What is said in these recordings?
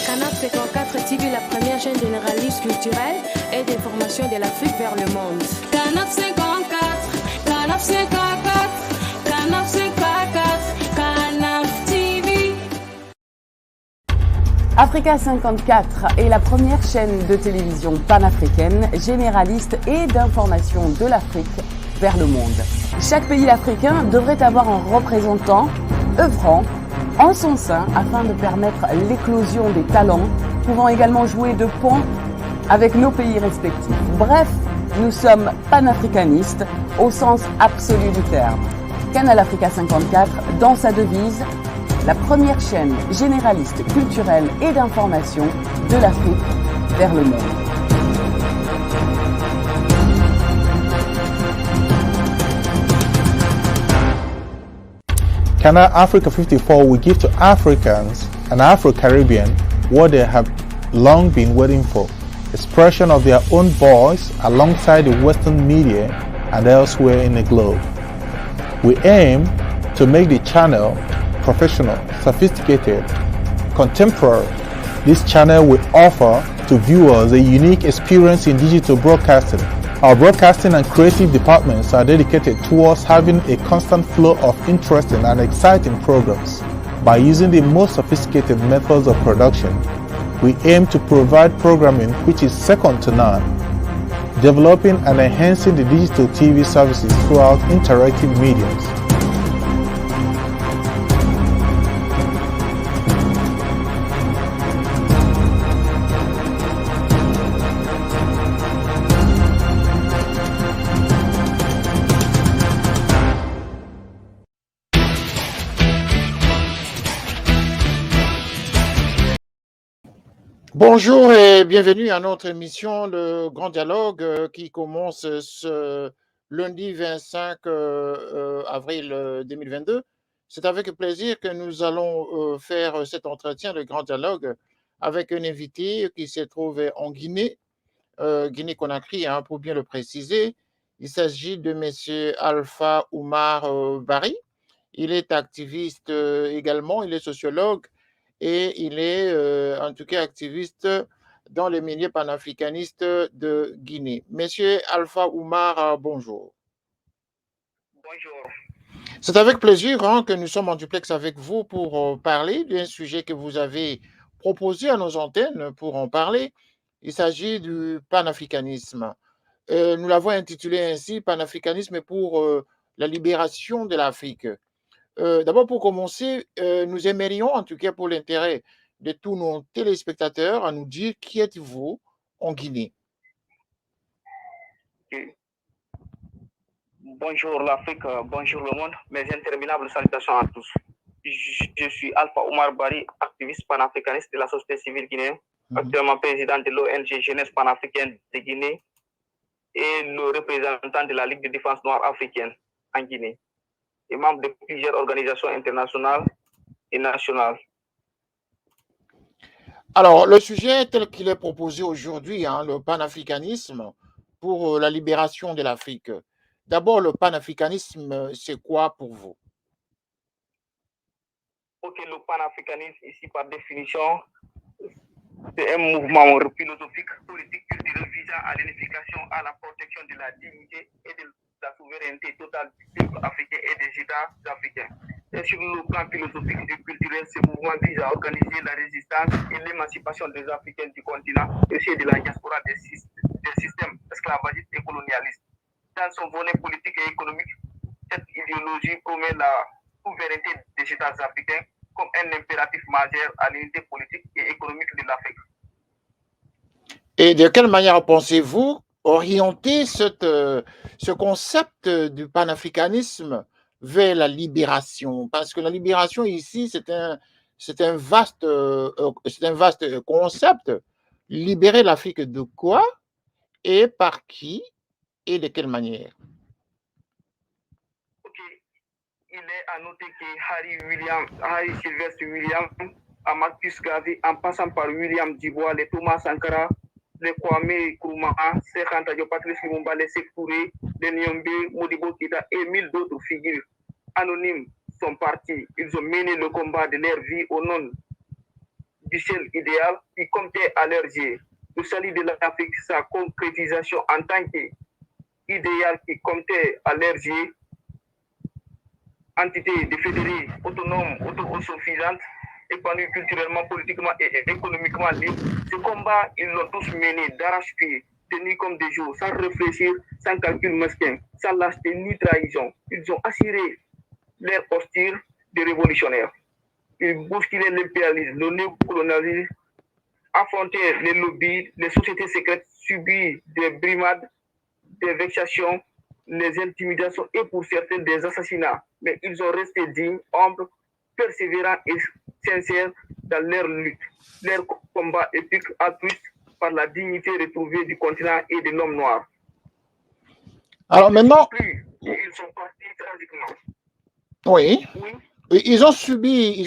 Canal 54 TV, la première chaîne généraliste culturelle et d'information de l'Afrique vers le monde. Canal 54, Canal 54, Canal 54, Canal TV. Africa 54 est la première chaîne de télévision panafricaine, généraliste et d'information de l'Afrique vers le monde. Chaque pays africain devrait avoir un représentant œuvrant en son sein afin de permettre l'éclosion des talents, pouvant également jouer de pont avec nos pays respectifs. Bref, nous sommes panafricanistes au sens absolu du terme. Canal Africa 54, dans sa devise, la première chaîne généraliste culturelle et d'information de l'Afrique vers le monde. Canal Africa 54 will give to Africans and Afro-Caribbean what they have long been waiting for, expression of their own voice alongside the Western media and elsewhere in the globe. We aim to make the channel professional, sophisticated, contemporary. This channel will offer to viewers a unique experience in digital broadcasting. Our broadcasting and creative departments are dedicated towards having a constant flow of interesting and exciting programs. By using the most sophisticated methods of production, we aim to provide programming which is second to none, developing and enhancing the digital TV services throughout interactive mediums. Bonjour et bienvenue à notre émission Le Grand Dialogue qui commence ce lundi 25 avril 2022. C'est avec plaisir que nous allons faire cet entretien, le Grand Dialogue, avec un invité qui se trouve en Guinée, Guinée-Conakry, pour bien le préciser. Il s'agit de M. Alpha Oumar Bari. Il est activiste également, il est sociologue. Et il est en tout cas activiste dans les milieux panafricanistes de Guinée. Monsieur Alpha Oumar, bonjour. Bonjour. C'est avec plaisir que nous sommes en duplex avec vous pour parler d'un sujet que vous avez proposé à nos antennes pour en parler. Il s'agit du panafricanisme. Nous l'avons intitulé ainsi, Panafricanisme pour la libération de l'Afrique. D'abord, pour commencer, nous aimerions, en tout cas pour l'intérêt de tous nos téléspectateurs, à nous dire qui êtes-vous en Guinée. Bonjour l'Afrique, bonjour le monde, mes interminables salutations à tous. Je suis Alpha Oumar Bari, activiste panafricaniste de la société civile guinéenne, actuellement président de l'ONG Jeunesse panafricaine de Guinée et le représentant de la Ligue de défense noire africaine en Guinée, et membre de plusieurs organisations internationales et nationales. Alors, le sujet tel qu'il est proposé aujourd'hui, le panafricanisme pour la libération de l'Afrique. D'abord, le panafricanisme, c'est quoi pour vous? Ok, le panafricanisme, ici par définition, c'est un mouvement philosophique, politique, culturel visant à l'unification, à la protection de la dignité et de la souveraineté totale du peuple africain et des États africains. Et sur le plan philosophique et culturel, ce mouvement vise à organiser la résistance et l'émancipation des Africains du continent et aussi de la diaspora des systèmes esclavagistes et colonialistes. Dans son volet politique et économique, cette idéologie promet la souveraineté des États africains comme un impératif majeur à l'unité politique et économique de l'Afrique. Et de quelle manière pensez-vous orienter ce concept du panafricanisme vers la libération? Parce que la libération ici, c'est un vaste concept. Libérer l'Afrique de quoi et par qui et de quelle manière? Ok, il est à noter que Harry Sylvestre William, Marcus Garvey, en passant par William Dubois, les Thomas Sankara, les Kwame Nkrumah, Cheikh Anta Diop, Patrice Lumumba, les Sékou Touré, les Nyombe, Modibo Keïta et mille d'autres figures anonymes sont partis. Ils ont mené le combat de leur vie au nom du ciel idéal qui comptait à leurs yeux. Le salut de l'Afrique, sa concrétisation en tant qu'idéal qui comptait à leurs yeux, entité défédérée, autonome, autosuffisante, épanouie culturellement, politiquement et économiquement libre. Ce combat, ils l'ont tous mené d'arrache-pied, de nuit comme de jour, sans réfléchir, sans calcul mesquin, sans lâcheté ni trahison. Ils ont assuré leur posture de révolutionnaires. Ils bousculaient l'impérialisme, le néocolonialisme, affrontaient les lobbies, les sociétés secrètes, subissent des brimades, des vexations, les intimidations et pour certains des assassinats. Mais ils ont resté dignes, humbles, persévérants et sincères dans leur lutte, leur combat épique altruiste par la dignité retrouvée du continent et de l'homme noir. Alors maintenant, ils sont partis tragiquement. Oui. Ils ont subi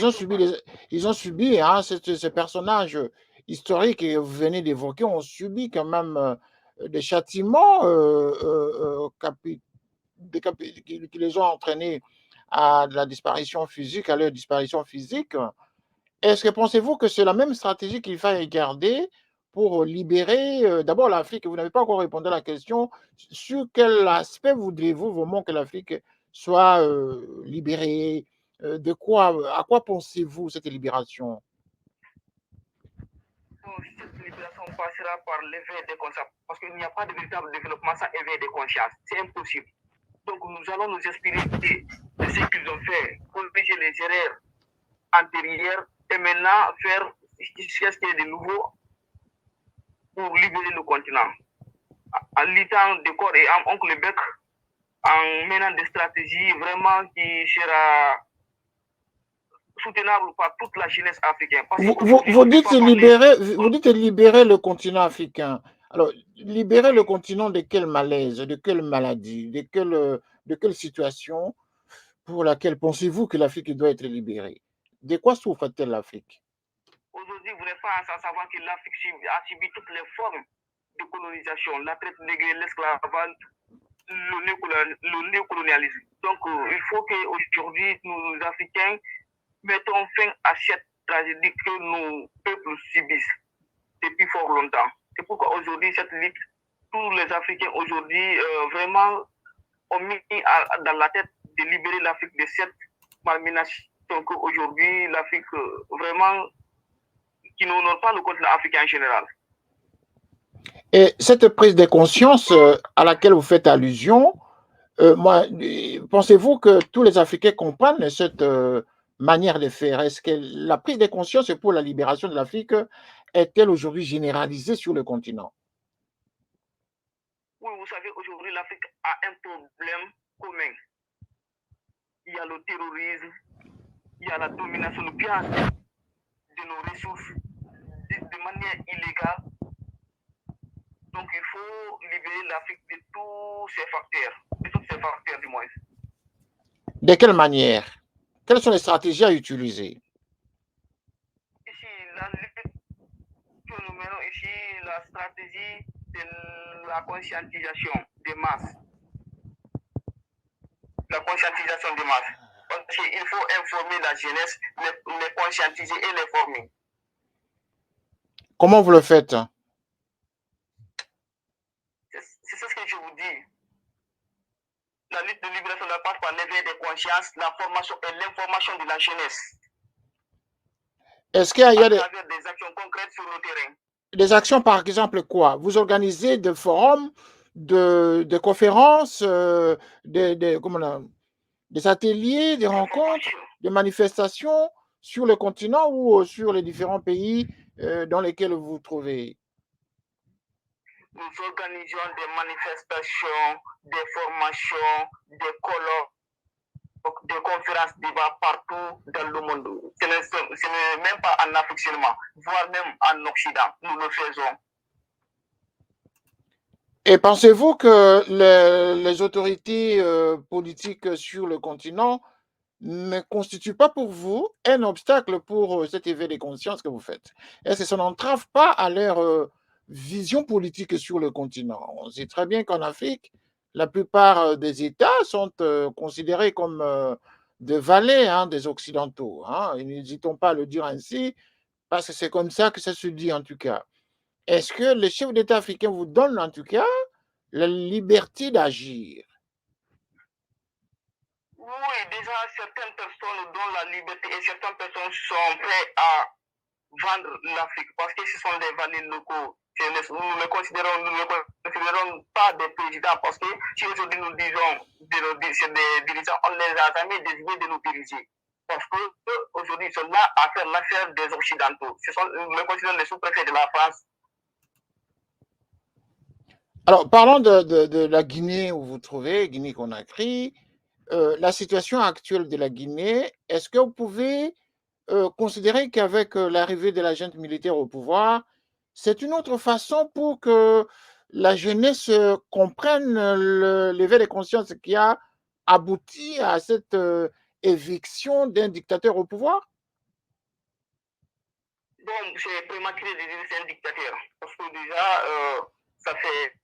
hein, ces personnages historiques que vous venez d'évoquer ont subi quand même des châtiments qui les ont entraînés à la disparition physique, à leur disparition physique. Est-ce que pensez-vous que c'est la même stratégie qu'il faille garder pour libérer d'abord l'Afrique? Vous n'avez pas encore répondu à la question. Sur quel aspect voudriez-vous vraiment que l'Afrique soit libérée? À quoi pensez-vous cette libération? Cette libération passera par l'éveil des consciences, parce qu'il n'y a pas de véritable développement sans éveil des consciences. C'est impossible. Donc nous allons nous inspirer de ce qu'ils ont fait, corriger les erreurs antérieures et maintenant faire ce qui est de nouveau pour libérer le continent. En luttant de corps et âme, oncle Bec, en menant des stratégies vraiment qui sera soutenable par toute la jeunesse africaine. Vous dites libérer le continent africain. Alors, libérer le continent de quel malaise, de quelle maladie, de quelle situation pour laquelle pensez-vous que l'Afrique doit être libérée? De quoi souffre-t-elle l'Afrique? Aujourd'hui, vous n'êtes pas sans savoir que l'Afrique a subi toutes les formes de colonisation, la traite négrière, l'esclavage, le néocolonialisme. Donc, il faut qu'aujourd'hui, nous, Africains, mettons fin à cette tragédie que nos peuples subissent depuis fort longtemps. C'est pourquoi aujourd'hui, cette lutte, tous les Africains aujourd'hui vraiment ont mis dans la tête de libérer l'Afrique de cette malmenation. Donc aujourd'hui, l'Afrique vraiment qui n'honore pas le continent africain en général. Et cette prise de conscience à laquelle vous faites allusion, pensez-vous que tous les Africains comprennent cette manière de faire? Est-ce que la prise de conscience pour la libération de l'Afrique est-elle aujourd'hui généralisée sur le continent? Oui, vous savez, aujourd'hui, l'Afrique a un problème commun. Il y a le terrorisme, il y a la domination, le pillage de nos ressources de manière illégale. Donc, il faut libérer l'Afrique de tous ces facteurs du moins. De quelle manière? Quelles sont les stratégies à utiliser? Ici, la lutte que nous menons ici, la stratégie de la conscientisation des masses. La conscientisation des masses. Parce qu'il faut informer la jeunesse, les conscientiser et les former. Comment vous le faites? C'est ce que je vous dis. La lutte de libération passe par l'éveil des consciences, la formation et l'information de la jeunesse. Est-ce qu'il y a des actions concrètes sur le terrain? Des actions, par exemple, quoi? Vous organisez des forums, des conférences, des ateliers, des rencontres, des manifestations sur le continent ou sur les différents pays dans lesquels vous vous trouvez? Nous organisons des manifestations, des formations, des colloques, des conférences, débats partout dans le monde. Ce n'est même pas en Afrique seulement, voire même en Occident, nous le faisons. Et pensez-vous que les autorités politiques sur le continent ne constituent pas pour vous un obstacle pour cet éveil des consciences que vous faites? Est-ce que ça n'entrave pas à leur vision politique sur le continent? On sait très bien qu'en Afrique, la plupart des États sont considérés comme des valets des Occidentaux. Hein. N'hésitons pas à le dire ainsi. parce que c'est comme ça que ça se dit en tout cas. Est-ce que les chefs d'État africains vous donnent en tout cas la liberté d'agir? Oui, déjà, certaines personnes donnent la liberté et certaines personnes sont prêtes à vendre l'Afrique parce que ce sont des valets locaux. Nous ne considérons pas des présidents parce que si aujourd'hui nous disons des dirigeants, on les a jamais désignés de nous diriger. Parce qu'aujourd'hui, ils sont là à faire l'affaire des Occidentaux. Nous les considérons les sous-préfets de la France. Alors, parlons de la Guinée où vous vous trouvez, Guinée-Conakry. La situation actuelle de la Guinée, est-ce que vous pouvez considérer qu'avec l'arrivée de la junte militaire au pouvoir, c'est une autre façon pour que la jeunesse comprenne l'éveil de conscience qui a abouti à cette éviction d'un dictateur au pouvoir? Bon, c'est prématuré de dire que c'est un dictateur. Parce que déjà, ça fait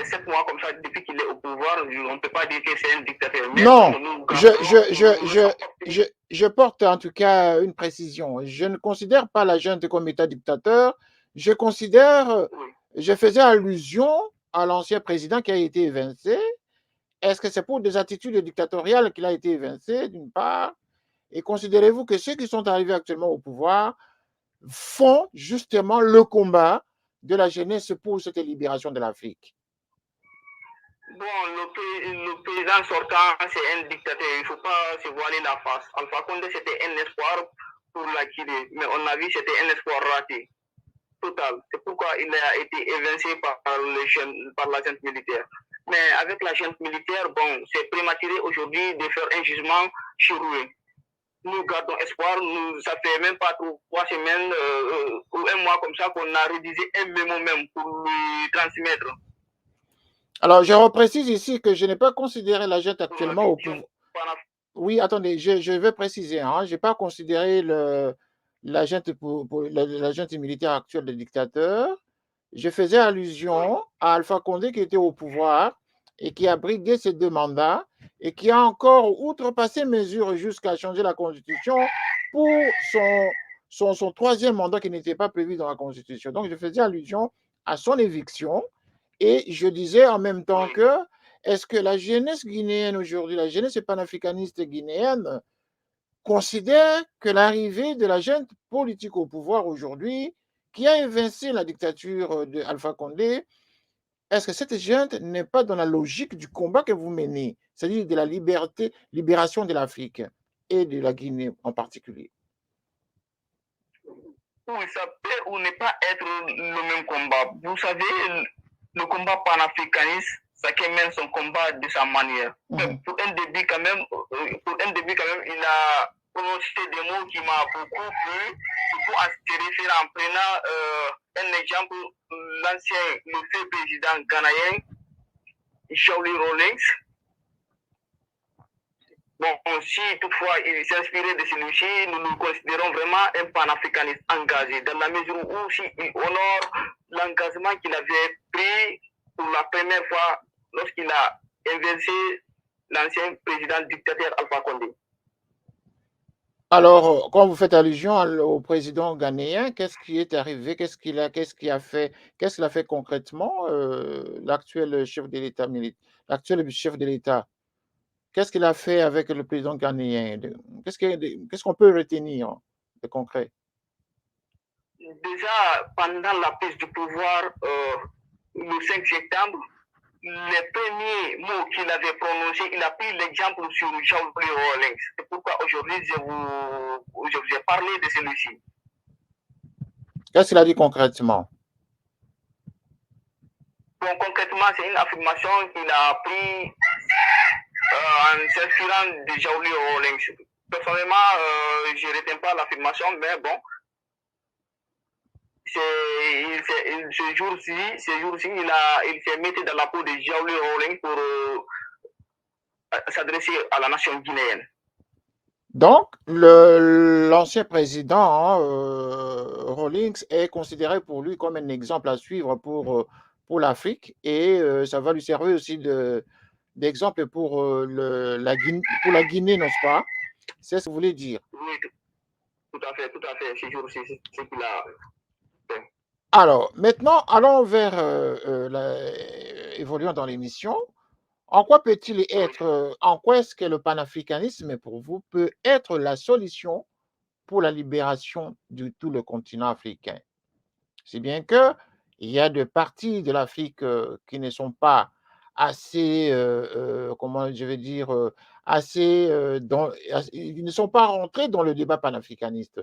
7 mois comme ça, depuis qu'il est au pouvoir, on ne peut pas dire que c'est un dictateur. Mais non, nous, je porte en tout cas une précision. Je ne considère pas la junte comme État dictateur. Je considère, je faisais allusion à l'ancien président qui a été évincé. Est-ce que c'est pour des attitudes dictatoriales qu'il a été évincé, d'une part? Et considérez-vous que ceux qui sont arrivés actuellement au pouvoir font justement le combat de la jeunesse pour cette libération de l'Afrique? Bon, le président sortant, c'est un dictateur. Il ne faut pas se voiler la face. Alpha Condé, c'était un espoir pour la Guinée. Mais on a vu que c'était un espoir raté. Total. C'est pourquoi il a été évincé par la junte militaire. Mais avec la junte militaire, bon, c'est prématuré aujourd'hui de faire un jugement sur lui. Nous gardons espoir. Ça fait même pas 3 semaines ou un mois comme ça qu'on a rédigé un mémo même pour lui transmettre. Alors, je reprécise ici que je n'ai pas considéré la junte actuellement au pouvoir. Oui, attendez, je vais préciser. Hein, je n'ai pas considéré la junte militaire actuelle des dictateurs. Je faisais allusion à Alpha Condé qui était au pouvoir et qui a brigué ses 2 mandats et qui a encore outrepassé mesure jusqu'à changer la Constitution pour son 3e mandat qui n'était pas prévu dans la Constitution. Donc, je faisais allusion à son éviction et je disais en même temps que est-ce que la jeunesse guinéenne aujourd'hui, la jeunesse panafricaniste guinéenne, considère que l'arrivée de la junte politique au pouvoir aujourd'hui, qui a évincé la dictature d'Alpha Condé, est-ce que cette junte n'est pas dans la logique du combat que vous menez, c'est-à-dire de la libération de l'Afrique et de la Guinée en particulier? Oui, ça peut ou ne pas être le même combat. Vous savez, le combat panafricaniste, chacun mène son combat de sa manière. Pour un début quand même, il a prononcé des mots qui m'ont beaucoup plu. Surtout en se référant, en prenant un exemple, le fait président ghanéen, Jolie Rawlings. Bon, si toutefois il s'inspirait de celui-ci, nous nous considérons vraiment un panafricaniste engagé, dans la mesure où il honore l'engagement qu'il avait pris pour la première fois lorsqu'il a inversé l'ancien président dictateur Alpha Condé. Alors, quand vous faites allusion au président ghanéen, qu'est-ce qui est arrivé? Qu'est-ce qu'il a fait concrètement, l'actuel chef de l'État l'actuel chef de l'État? Qu'est-ce qu'il a fait avec le président ghanéen? Qu'est-ce qu'on peut retenir de concret? Déjà, pendant la prise du pouvoir, le 5 septembre, les premiers mots qu'il avait prononcés, il a pris l'exemple sur Jolie Rawlings. C'est pourquoi aujourd'hui, je vous ai parlé de celui-ci. Qu'est-ce qu'il a dit concrètement? Bon, concrètement, c'est une affirmation qu'il a prise en s'inspirant de Jolie Rawlings. Personnellement, je ne retiens pas l'affirmation, mais bon, ce jour-ci, il s'est mis dans la peau de Jolie Rawlings pour s'adresser à la nation guinéenne. Donc, l'ancien président Rawlings est considéré pour lui comme un exemple à suivre pour l'Afrique et ça va lui servir aussi d'exemple pour la Guinée, n'est-ce pas? C'est ce que vous voulez dire. Oui, tout à fait. C'est ce qu'il a fait. Alors, maintenant, allons vers évoluons dans l'émission. En quoi peut-il être, en quoi est-ce que le panafricanisme, pour vous, peut être la solution pour la libération de tout le continent africain? Si bien que il y a des parties de l'Afrique qui ne sont pas assez, comment je vais dire, assez, ils ne sont pas rentrés dans le débat panafricaniste.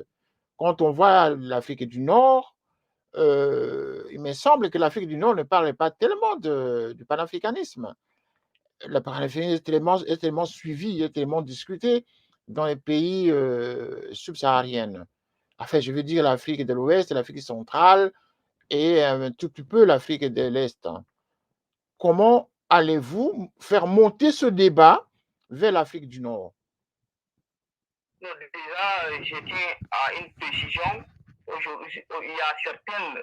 Quand on voit l'Afrique du Nord, il me semble que l'Afrique du Nord ne parle pas tellement du panafricanisme. Le panafricanisme est tellement suivi, est tellement discuté dans les pays subsahariens. Enfin, je veux dire l'Afrique de l'Ouest, l'Afrique centrale et un tout petit peu l'Afrique de l'Est. Comment allez-vous faire monter ce débat vers l'Afrique du Nord? Non, déjà, je tiens à une précision. Aujourd'hui, il y a certaines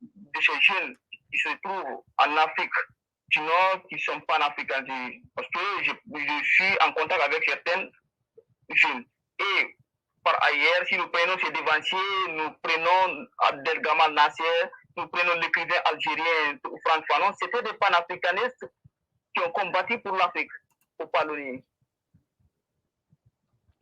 de ces jeunes qui se trouvent en Afrique du Nord qui ne sont pas africains. Parce que je suis en contact avec certaines jeunes. Et par ailleurs, si nous prenons ces dévanciers, nous prenons Abdel Gamal Nasser, nous prenons l'écrivain algérien Franck Fanon, c'était des panafricanistes qui ont combattu pour l'Afrique, au Palonnier.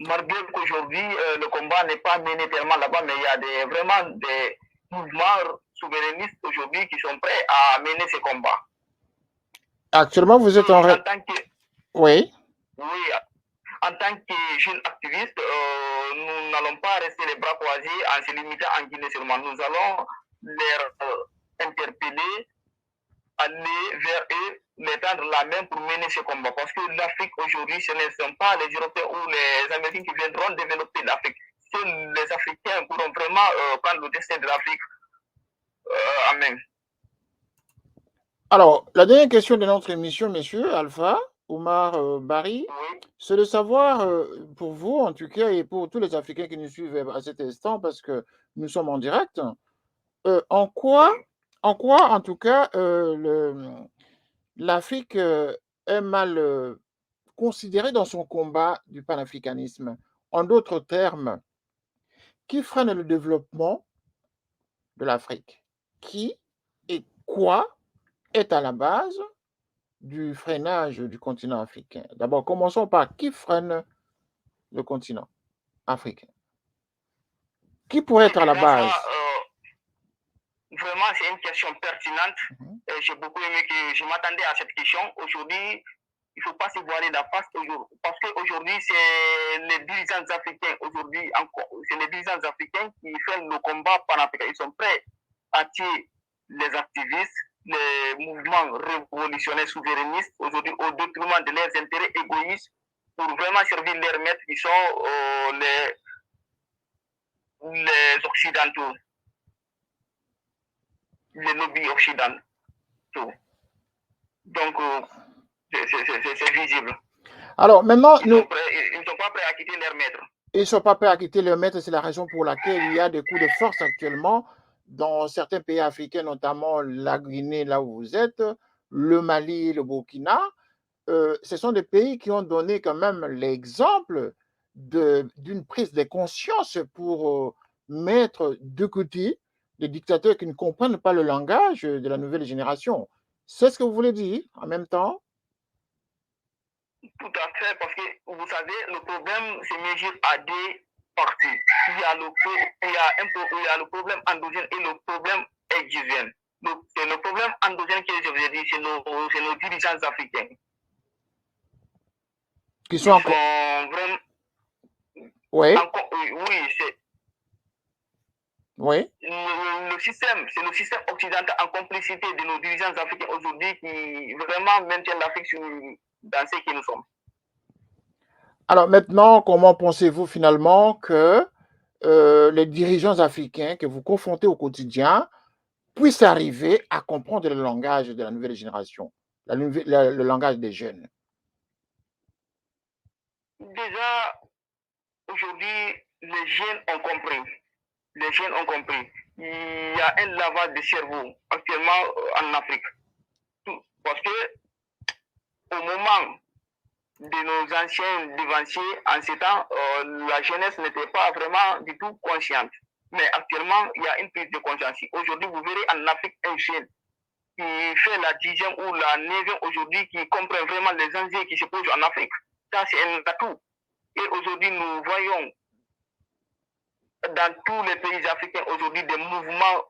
Malgré qu'aujourd'hui, le combat n'est pas mené tellement là-bas, mais il y a vraiment des mouvements souverainistes aujourd'hui qui sont prêts à mener ces combats. Actuellement, vous êtes en... Oui. Oui, en tant que jeune activiste, nous n'allons pas rester les bras croisés en se limitant en Guinée seulement. Nous allons les interpeller, aller vers eux, les tendre la main pour mener ce combat. Parce que l'Afrique aujourd'hui, ce ne sont pas les Européens ou les Américains qui viendront développer l'Afrique. Seuls les Africains pourront vraiment prendre le destin de l'Afrique en main. Alors, la dernière question de notre émission, monsieur Alpha, Oumar Barry, Oui. c'est de savoir, pour vous en tout cas, et pour tous les Africains qui nous suivent à cet instant, parce que nous sommes en direct, en quoi, en tout cas, l'Afrique est mal considérée dans son combat du panafricanisme. En d'autres termes, qui freine le développement de l'Afrique? Qui et quoi est à la base du freinage du continent africain? D'abord, commençons par qui freine le continent africain? Qui pourrait être à la base? Vraiment, c'est une question pertinente. J'ai beaucoup aimé que je m'attendais à cette question. Aujourd'hui, il ne faut pas se voiler la face parce qu'aujourd'hui, c'est les dirigeants africains. Aujourd'hui, c'est les dirigeants africains qui font le combat panafricain. Ils sont prêts à tuer les activistes, les mouvements révolutionnaires souverainistes, aujourd'hui, au détriment de leurs intérêts égoïstes, pour vraiment servir leurs maîtres qui sont les Occidentaux. Les lobbies occidentaux. Donc, c'est visible. Alors, maintenant, ils ne sont pas prêts à quitter leur maître. Ils ne sont pas prêts à quitter leur maître, c'est la raison pour laquelle il y a des coups de force actuellement dans certains pays africains, notamment la Guinée, là où vous êtes, le Mali, le Burkina. Ce sont des pays qui ont donné quand même l'exemple d'une prise de conscience pour mettre de côté les dictateurs qui ne comprennent pas le langage de la nouvelle génération. C'est ce que vous voulez dire en même temps? Tout à fait, parce que vous savez, le problème se mesure à deux parties. Il y a le problème endogène et le problème exogène. C'est le problème endogène que je vous ai dit, c'est nos dirigeants africains. Qui sont vraiment... Oui. Oui, c'est... Oui. Le système, c'est le système occidental en complicité de nos dirigeants africains aujourd'hui qui vraiment maintiennent l'Afrique dans ce que nous sommes. Alors maintenant, comment pensez-vous finalement que les dirigeants africains que vous confrontez au quotidien puissent arriver à comprendre le langage de la nouvelle génération, le langage des jeunes? Déjà, aujourd'hui, les jeunes ont compris. Les jeunes ont compris. Il y a un lavage de cerveau actuellement en Afrique. Parce que au moment de nos anciens devanciers en ces temps, la jeunesse n'était pas vraiment du tout consciente. Mais actuellement, il y a une prise de conscience. Aujourd'hui, vous verrez en Afrique un jeune qui fait la 10e ou la 9e aujourd'hui, qui comprend vraiment les enjeux qui se posent en Afrique. Ça, c'est un atout. Et aujourd'hui, nous voyons dans tous les pays africains aujourd'hui des mouvements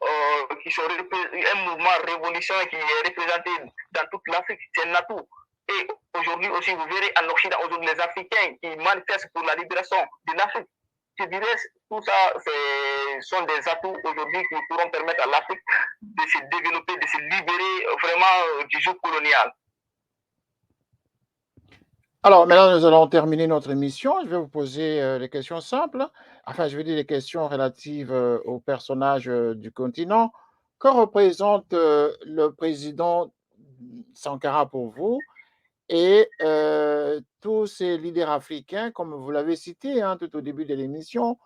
qui sont un mouvement révolutionnaire qui est représenté dans toute l'Afrique. C'est un atout. Et aujourd'hui aussi, vous verrez en Occident, aujourd'hui, les Africains qui manifestent pour la libération de l'Afrique. Je dirais, tout ça, sont des atouts aujourd'hui qui pourront permettre à l'Afrique de se développer, de se libérer vraiment du joug colonial. Alors, maintenant, nous allons terminer notre émission. Je vais vous poser des questions simples. Enfin, je vais dire des questions relatives aux personnages du continent. Que représente le président Sankara pour vous et tous ces leaders africains, comme vous l'avez cité tout au début de l'émission,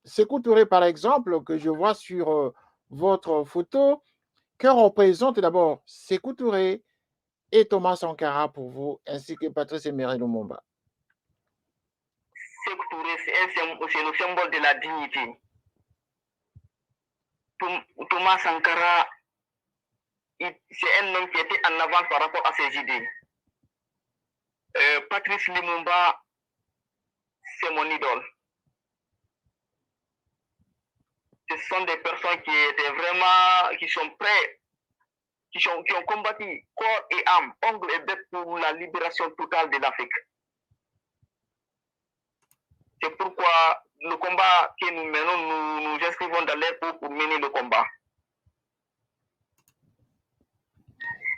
Sékou Touré, par exemple, que je vois sur votre photo, que représente d'abord Sékou Touré et Thomas Sankara pour vous, ainsi que Patrice Emery Lumumba? Sékou Touré, c'est le symbole de la dignité. Thomas Sankara, c'est un homme qui était en avance par rapport à ses idées. Patrice Lumumba, c'est mon idole. Ce sont des personnes qui étaient vraiment, qui sont prêts, qui ont combattu corps et âme, ongle et bec pour la libération totale de l'Afrique. C'est pourquoi le combat que nous menons, nous inscrivons dans les peaux pour mener le combat.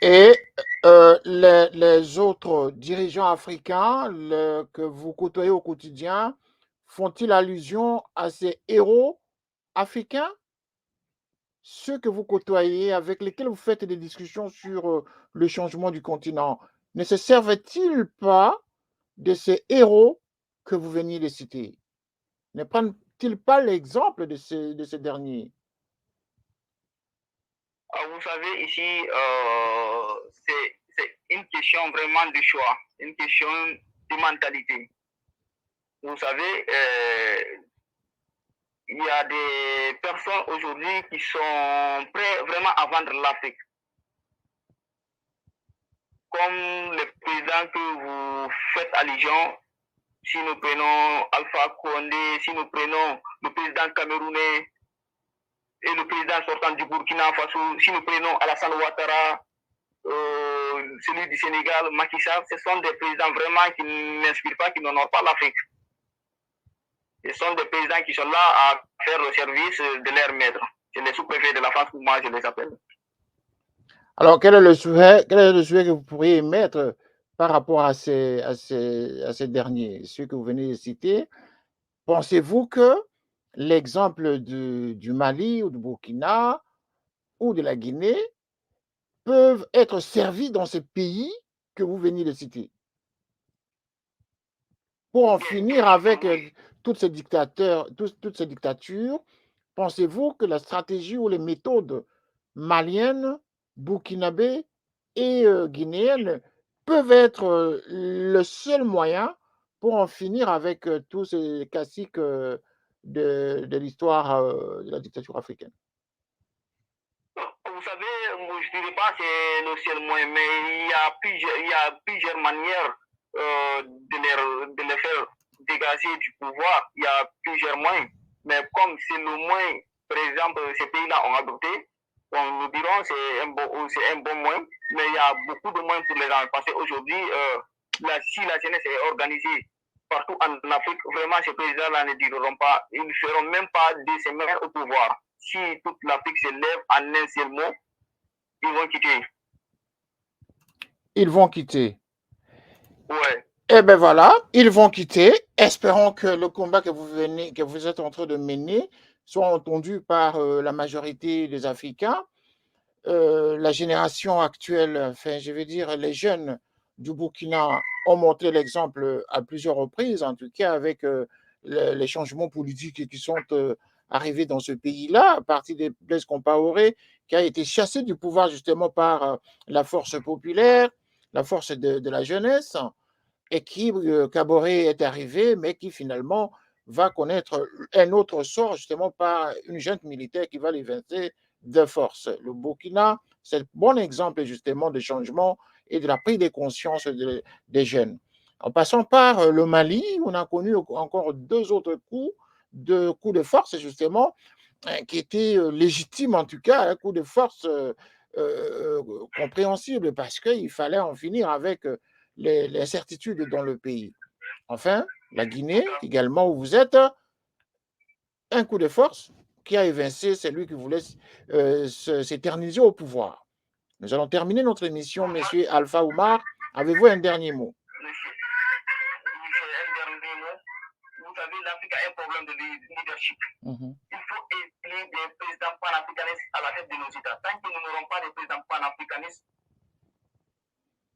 Et les autres dirigeants africains que vous côtoyez au quotidien, font-ils allusion à ces héros africains? Ceux que vous côtoyez, avec lesquels vous faites des discussions sur le changement du continent, ne se servent-ils pas de ces héros que vous veniez de citer? Ne prennent-ils pas l'exemple de ces derniers? Vous savez, ici, c'est une question vraiment de choix, une question de mentalité. Vous savez, il y a des personnes aujourd'hui qui sont prêtes vraiment à vendre l'Afrique. Comme le président que vous faites allusion, si nous prenons Alpha Condé, si nous prenons le président camerounais et le président sortant du Burkina Faso, si nous prenons Alassane Ouattara, celui du Sénégal, Macky Sall, ce sont des présidents vraiment qui n'inspirent pas, qui n'honorent pas l'Afrique. Ce sont des présidents qui sont là à faire le service de leur maître. C'est les sous-préfets de la France, pour moi, je les appelle. Alors, quel est le souhait que vous pourriez émettre par rapport à ces derniers, ceux que vous venez de citer? Pensez-vous que l'exemple du Mali ou du Burkina ou de la Guinée peuvent être servis dans ces pays que vous venez de citer pour en finir avec toutes ces dictatures? Pensez-vous que la stratégie ou les méthodes maliennes, burkinabées et guinéennes peuvent être le seul moyen pour en finir avec tous ces classiques de l'histoire de la dictature africaine? Vous savez, je ne dirais pas que c'est le seul moyen, mais il y a plusieurs manières de les faire dégager du pouvoir. Il y a plusieurs moyens. Mais comme c'est le moyen, par exemple, ces pays-là ont adopté, nous dirons que c'est un bon moyen, mais il y a beaucoup de moyens pour les gens. Parce qu'aujourd'hui, si la jeunesse est organisée partout en Afrique, vraiment, ces présidents-là ne dureront pas. Ils ne feront même pas 2 semaines au pouvoir. Si toute l'Afrique se lève en un seul mot, ils vont quitter. Ils vont quitter. Ouais. Eh bien voilà, ils vont quitter. Espérons que le combat que vous êtes en train de mener soit entendu par la majorité des Africains. La génération actuelle, enfin, je veux dire, les jeunes du Burkina ont montré l'exemple à plusieurs reprises, en tout cas avec les changements politiques qui sont arrivés dans ce pays-là, à partir de Blaise Compaoré, qui a été chassé du pouvoir justement par la force populaire. la force de la jeunesse, et qui, Kaboré est arrivé, mais qui finalement va connaître un autre sort, justement par une junte militaire qui va l'évincer de force. Le Burkina, c'est un bon exemple justement de changement et de la prise de conscience des jeunes. En passant par le Mali, on a connu encore deux autres coups de force, justement, qui étaient légitimes en tout cas, un coup de force compréhensible, parce qu'il fallait en finir avec les incertitudes dans le pays. Enfin, la Guinée, également, où vous êtes, un coup de force qui a évincé celui qui voulait s'éterniser au pouvoir. Nous allons terminer notre émission, Monsieur Alpha Oumar. Avez-vous un dernier mot? Vous savez, l'Afrique a un problème de leadership. Il faut élire des présidents panafricanistes à la tête de nos États. Tant que nous n'aurons pas de présidents panafricanistes,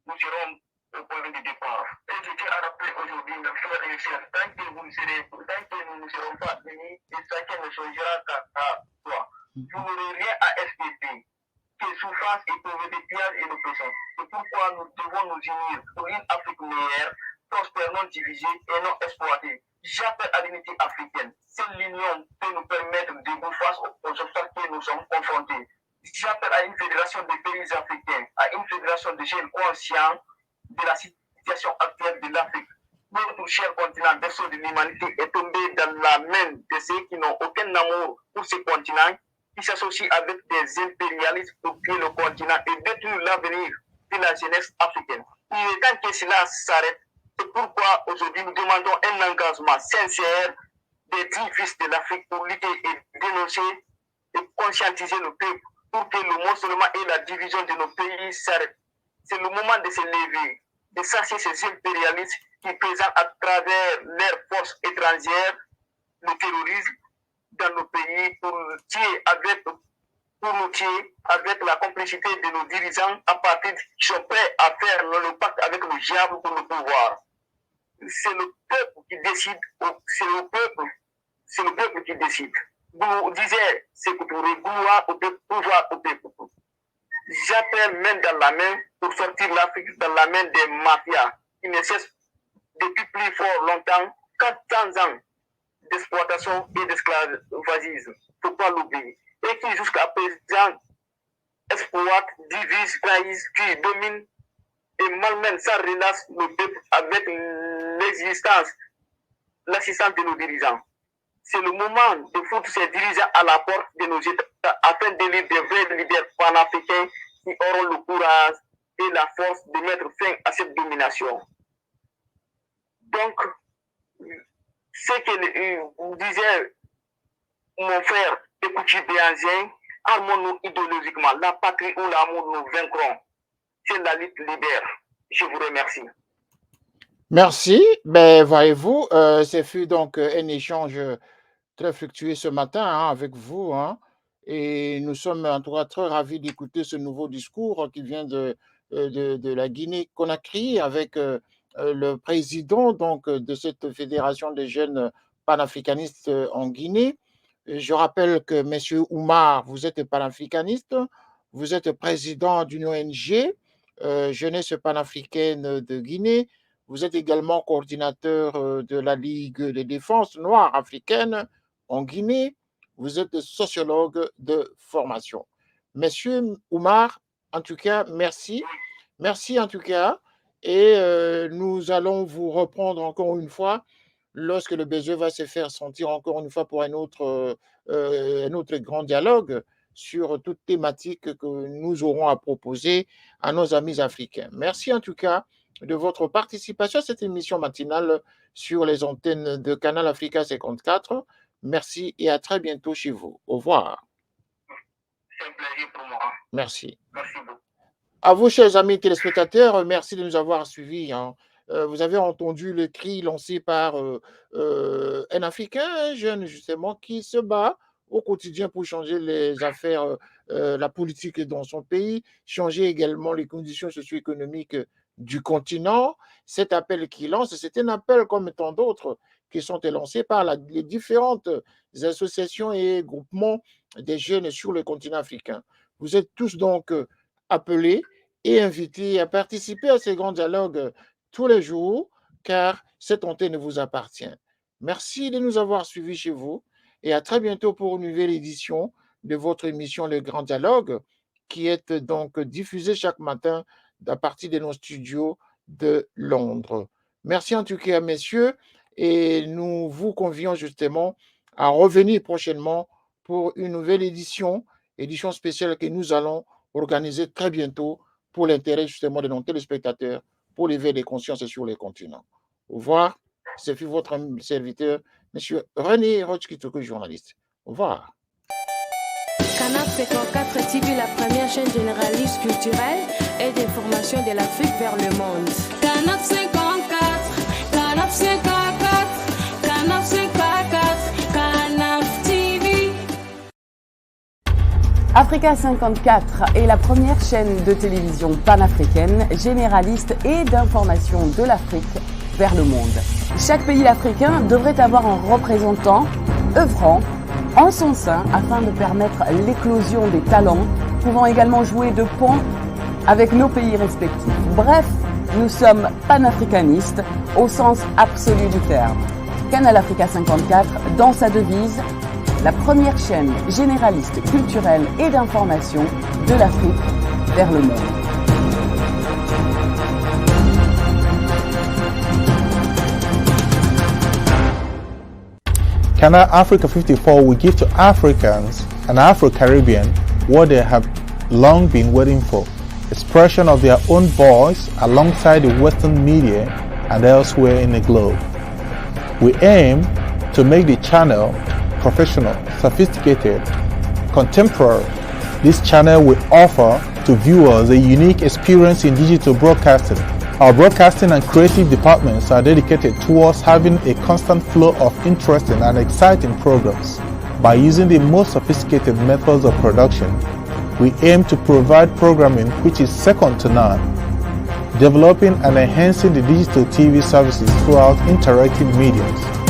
nous serons au point de départ. Et je tiens à rappeler aujourd'hui, mes frères et sœurs, tant que nous ne serons pas unis, et chacun ne changera qu'à soi. Vous n'aurez rien à expliquer. Que souffrance et pauvreté, pillage et l'oppression. C'est pourquoi nous devons nous unir pour une Afrique meilleure, prospère, non divisée et non exploitée. J'appelle à l'unité africaine. Seule l'union peut nous permettre de faire face aux obstacles que nous sommes confrontés. J'appelle à une fédération de pays africains, à une fédération de jeunes conscients de la situation actuelle de l'Afrique. Notre cher continent, berceau de l'humanité, est tombé dans la main de ceux qui n'ont aucun amour pour ce continent, qui s'associent avec des impérialistes pour tuer le continent et détruire l'avenir de la jeunesse africaine. Il est temps que cela s'arrête. C'est pourquoi aujourd'hui nous demandons un engagement sincère des 10 fils de l'Afrique pour lutter et dénoncer et conscientiser le peuple pour que le morcellement et la division de nos pays s'arrêtent. C'est le moment de se lever, de chasser ces impérialistes qui présentent à travers leurs forces étrangères le terrorisme dans nos pays pour nous tuer avec la complicité de nos dirigeants à partir qui sont prêts à faire le pacte avec le diable pour le pouvoir. C'est le peuple qui décide, c'est le peuple qui décide. Vous disiez, c'est pour pouvoir au peuple. J'appelle main dans la main pour sortir l'Afrique dans la main des mafias qui ne cessent depuis plus fort longtemps 400 ans d'exploitation et d'esclavagisme. Il ne faut pas l'oublier. Et qui jusqu'à présent exploite, divise, trahissent, qui domine et malmène sans relâche le peuple avec l'assistance de nos dirigeants. C'est le moment de foutre ces dirigeants à la porte de nos États afin d'élire des vrais leaders panafricains qui auront le courage et la force de mettre fin à cette domination. Donc, ce que disait mon frère Ekouchi Béanzien, armons-nous idéologiquement. La patrie ou l'amour nous vaincront. C'est la lutte libère. Je vous remercie. Merci. Ben, voyez-vous, ce fut donc un échange très fructueux ce matin avec vous. Et nous sommes en tout cas très ravis d'écouter ce nouveau discours qui vient de la Guinée-Conakry avec le président donc, de cette fédération des jeunes panafricanistes en Guinée. Je rappelle que M. Oumar, vous êtes panafricaniste, vous êtes président d'une ONG, Jeunesse panafricaine de Guinée. Vous êtes également coordinateur de la Ligue de défense noire africaine en Guinée. Vous êtes sociologue de formation. Monsieur Oumar, en tout cas, merci. Merci en tout cas. Et nous allons vous reprendre encore une fois lorsque le besoin va se faire sentir encore une fois pour un autre grand dialogue sur toute thématique que nous aurons à proposer à nos amis africains. Merci en tout cas de votre participation à cette émission matinale sur les antennes de Canal Africa 54. Merci et à très bientôt chez vous. Au revoir. C'est un plaisir pour moi. Merci. Merci beaucoup. À vous, chers amis téléspectateurs, merci de nous avoir suivis. Vous avez entendu le cri lancé par un Africain, un jeune justement, qui se bat au quotidien pour changer les affaires, la politique dans son pays, changer également les conditions socio-économiques du continent. Cet appel qu'il lance, c'est un appel comme tant d'autres qui sont lancés par les différentes associations et groupements des jeunes sur le continent africain. Vous êtes tous donc appelés et invités à participer à ces grands dialogues tous les jours, car cette antenne ne vous appartient. Merci de nous avoir suivis chez vous et à très bientôt pour une nouvelle édition de votre émission Le Grand Dialogue, qui est donc diffusée chaque matin à partir de nos studios de Londres. Merci en tout cas, messieurs, et nous vous convions justement à revenir prochainement pour une nouvelle édition spéciale que nous allons organiser très bientôt pour l'intérêt justement de nos téléspectateurs, pour l'éveil des consciences sur les continents. Au revoir, c'est votre serviteur, M. René Rochkitoko, journaliste. Au revoir. Canal 54 TV, la première chaîne généraliste culturelle et d'information de l'Afrique vers le monde. Canal 54, Canal 54, Canal 54, Canal TV. Africa 54 est la première chaîne de télévision panafricaine, généraliste et d'information de l'Afrique vers le monde. Chaque pays africain devrait avoir un représentant œuvrant en son sein afin de permettre l'éclosion des talents, pouvant également jouer de pont avec nos pays respectifs. Bref, nous sommes panafricanistes au sens absolu du terme. Canal Africa 54, dans sa devise, la première chaîne généraliste culturelle et d'information de l'Afrique vers le monde. Canal Africa 54 will give to Africans and Afro-Caribbean what they have long been waiting for, expression of their own voice alongside the Western media and elsewhere in the globe. We aim to make the channel professional, sophisticated, contemporary. This channel will offer to viewers a unique experience in digital broadcasting. Our broadcasting and creative departments are dedicated towards having a constant flow of interesting and exciting programs. By using the most sophisticated methods of production, we aim to provide programming which is second to none, developing and enhancing the digital TV services throughout interactive mediums.